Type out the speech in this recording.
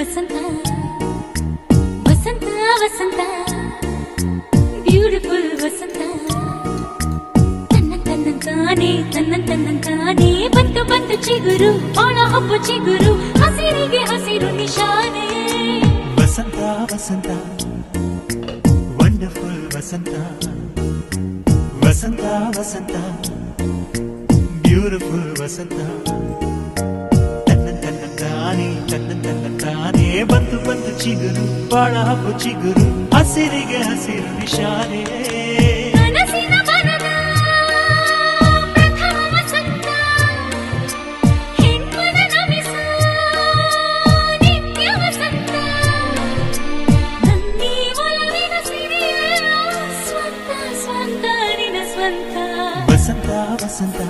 ವಸಂತ ವಸಂತ ವಸಂತ beautiful ವಸಂತ ತನ್ನಂತಾನೆ ಬಂತು ಬಂತು ಚಿಗುರು ಒಣ ಹಬ್ಬ ಚಿಗುರು ಹಸಿರಿಗೆ ಹಸಿರು ನಿಶಾನೆ ವಸಂತ ವಸಂತ ವಂಡರ್ಫುಲ್ ವಸಂತ ವಸಂತ ವಸಂತ ಬ್ಯೂಟಿಫುಲ್ ವಸಂತ ತನ್ನಂತಾನೆ ಬಂತು ಬಂತು ಚಿಗುರು ಒಣ ಹಬ್ಬ ಚಿಗುರು ಹಸಿರಿಗೆ ಹಸಿರು ನಿಶಾನೆ ವಸಂತ ವಸಂತ